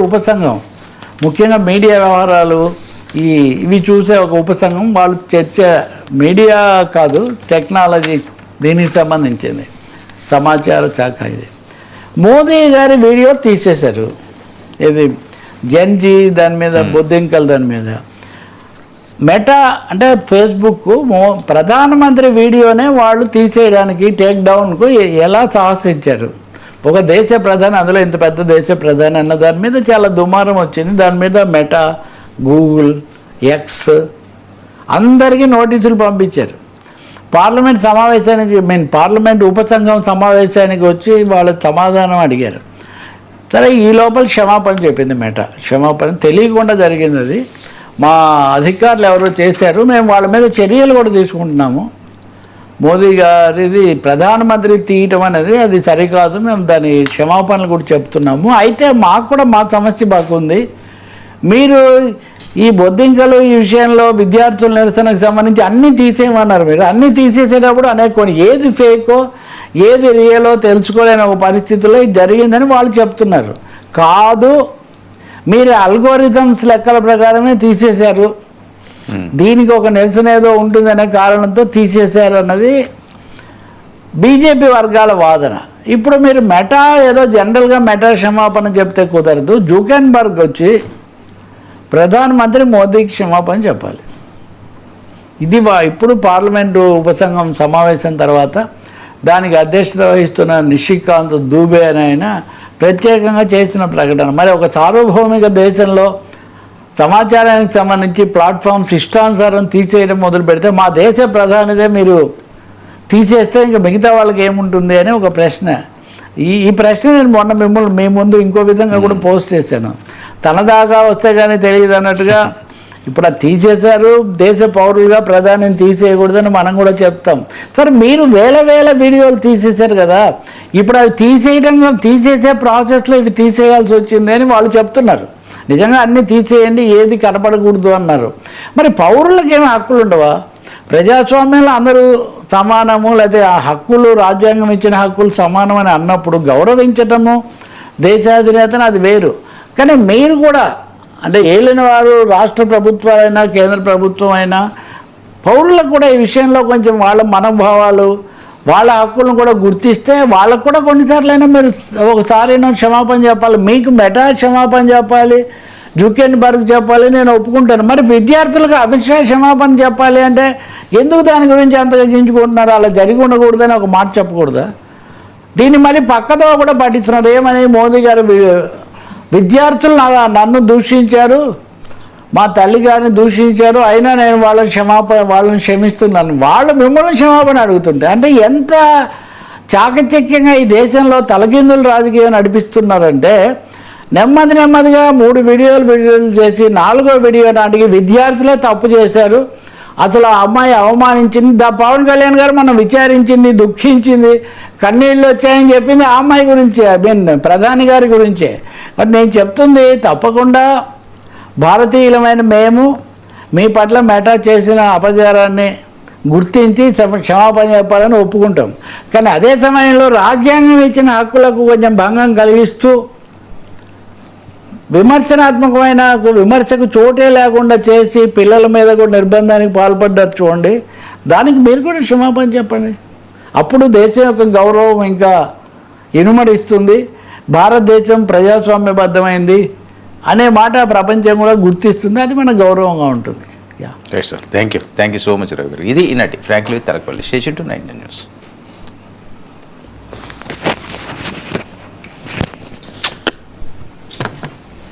ఉపసంఘం ముఖ్యంగా మీడియా వ్యవహారాలు ఇవి చూసే ఒక ఉపసంఘం వాళ్ళు చర్చ మీడియా కాదు టెక్నాలజీ దీనికి సంబంధించింది సమాచార శాఖ ఇది. మోదీ గారి వీడియో తీసేశారు, ఇది జెన్జీ దాని మీద బొద్దింకల్ దాని మీద. మెటా అంటే ఫేస్బుక్ ప్రధానమంత్రి వీడియోనే వాళ్ళు తీసేయడానికి టేక్ డౌన్కు ఎలా సాహసించారు. ఒక దేశ ప్రధాని, అందులో ఇంత పెద్ద దేశ ప్రధాని అన్న దాని మీద చాలా దుమారం వచ్చింది. దాని మీద మెటా, గూగుల్, ఎక్స్ అందరికీ నోటీసులు పంపించారు. పార్లమెంట్ సమావేశానికి పార్లమెంట్ ఉపసంఘం సమావేశానికి వచ్చి వాళ్ళు సమాధానం అడిగారు. సరే ఈ లోపల క్షమాపణ చెప్పింది మెటా. క్షమాపణ తెలియకుండా జరిగింది, అది మా అధికారులు ఎవరో చేశారు, మేము వాళ్ళ మీద చర్యలు కూడా తీసుకుంటున్నాము. మోదీ గారిది ప్రధానమంత్రి తీయటం అనేది అది సరికాదు, మేము దాని క్షమాపణలు కూడా చెప్తున్నాము. అయితే మాకు కూడా మా సమస్య బాగుంది, మీరు ఈ బొద్దింకలు ఈ విషయంలో విద్యార్థుల నిరసనకు సంబంధించి అన్నీ తీసేయమన్నారు. మీరు అన్నీ తీసేసేటప్పుడు కొన్ని ఏది ఫేకో ఏది రియలో తెలుసుకోలేని ఒక పరిస్థితుల్లో ఇది జరిగిందని వాళ్ళు చెప్తున్నారు. కాదు, మీరు అల్గోరిథమ్స్ లెక్కల ప్రకారమే తీసేశారు, దీనికి ఒక నిరసన ఏదో ఉంటుందనే కారణంతో తీసేశారు అన్నది బీజేపీ వర్గాల వాదన. ఇప్పుడు మీరు మెటా ఏదో జనరల్గా మెటా క్షమాపణ చెప్తే కుదరదు, జుకెన్బర్గ్ వచ్చి ప్రధానమంత్రి మోదీకి క్షమాపణ చెప్పాలి. ఇది ఇప్పుడు పార్లమెంటు ఉపసంఘం సమావేశం తర్వాత దానికి అధ్యక్షత వహిస్తున్న నిషికాంత్ దూబే అని ఆయన ప్రత్యేకంగా చేసిన ప్రకటన. మరి ఒక సార్వభౌమిక దేశంలో సమాచారానికి సంబంధించి ప్లాట్ఫామ్స్ ఇష్టానుసారం తీసేయడం మొదలు పెడితే మా దేశ ప్రధానిదే మీరు తీసేస్తే ఇంకా మిగతా వాళ్ళకి ఏముంటుంది అని ఒక ప్రశ్న. ఈ ప్రశ్న నేను మొన్న మీ ముందు ఇంకో విధంగా కూడా పోస్ట్ చేశాను. తన దాకా వస్తే కానీ తెలియదు అన్నట్టుగా ఇప్పుడు అది తీసేశారు, దేశ పౌరులుగా ప్రధానిని తీసేయకూడదని మనం కూడా చెప్తాం. సరే మీరు వేల వీడియోలు తీసేశారు కదా, ఇప్పుడు అవి తీసేసే ప్రాసెస్లో ఇవి తీసేయాల్సి వచ్చింది అని వాళ్ళు చెప్తున్నారు. నిజంగా అన్నీ తీసేయండి, ఏది కనపడకూడదు అన్నారు. మరి పౌరులకు ఏమి హక్కులు ఉండవా? ప్రజాస్వామ్యంలో అందరూ సమానము, లేకపోతే ఆ హక్కులు రాజ్యాంగం ఇచ్చిన హక్కులు సమానమని అన్నప్పుడు గౌరవించటము దేశాధినేతను అది వేరు. కానీ మీరు కూడా అంటే ఏలిన వారు రాష్ట్ర ప్రభుత్వాలైనా కేంద్ర ప్రభుత్వం అయినా పౌరులకు కూడా ఈ విషయంలో కొంచెం వాళ్ళ మనోభావాలు వాళ్ళ హక్కులను కూడా గుర్తిస్తే వాళ్ళకు కూడా కొన్నిసార్లైనా మీరు ఒకసారైనా క్షమాపణ చెప్పాలి. మీకు మెటా క్షమాపణ చెప్పాలి, జుకెన్బర్గ్ చెప్పాలి, నేను ఒప్పుకుంటాను. మరి విద్యార్థులకు అమిత్ షా క్షమాపణ చెప్పాలి అంటే ఎందుకు దాని గురించి అంతగా గించుకుంటున్నారు? అలా జరిగి ఉండకూడదని ఒక మాట చెప్పకూడదా? దీన్ని మళ్ళీ పక్కదో కూడా పట్టిస్తున్నారు. ఏమని మోదీ గారు విద్యార్థులు నన్ను దూషించారు, మా తల్లి గారిని దూషించారు, అయినా నేను వాళ్ళని క్షమిస్తున్నాను, వాళ్ళు మిమ్మల్ని క్షమాపణ అడుగుతుంటే అంటే ఎంత చాకచక్యంగా ఈ దేశంలో తలకిందులు రాజకీయం నడిపిస్తున్నారంటే నెమ్మదిగా 3 వీడియోలు చేసి 4వ వీడియో నాటికి విద్యార్థులే తప్పు చేశారు, అసలు ఆ అమ్మాయి అవమానించింది, పవన్ కళ్యాణ్ గారు మనం విచారించింది, దుఃఖించింది, కన్నీళ్ళు వచ్చాయని చెప్పింది ఆ అమ్మాయి గురించే, ప్రధాని గారి గురించే. బట్ నేను చెప్తుంది తప్పకుండా భారతీయులమైన మేము మీ పట్ల మెటా చేసిన అపచారాన్ని గుర్తించి క్షమాపణ చెప్పాలని ఒప్పుకుంటాం. కానీ అదే సమయంలో రాజ్యాంగం ఇచ్చిన హక్కులకు కొంచెం భంగం కలిగిస్తూ విమర్శనాత్మకమైన విమర్శకు చోటే లేకుండా చేసి పిల్లల మీద కూడా నిర్బంధానికి పాల్పడ్డారు చూడండి, దానికి మీరు కూడా క్షమాపణ చెప్పండి. అప్పుడు దేశం యొక్క గౌరవం ఇంకా ఇనుమడిస్తుంది, భారతదేశం ప్రజాస్వామ్యబద్ధమైంది అనే మాట ప్రపంచం కూడా గుర్తిస్తుంది, అది మన గౌరవంగా ఉంటుంది. Right sir, thank you so much Ravi గారు. ఇది ఈనాటి frankly with Talakapalli. Station to 9 news.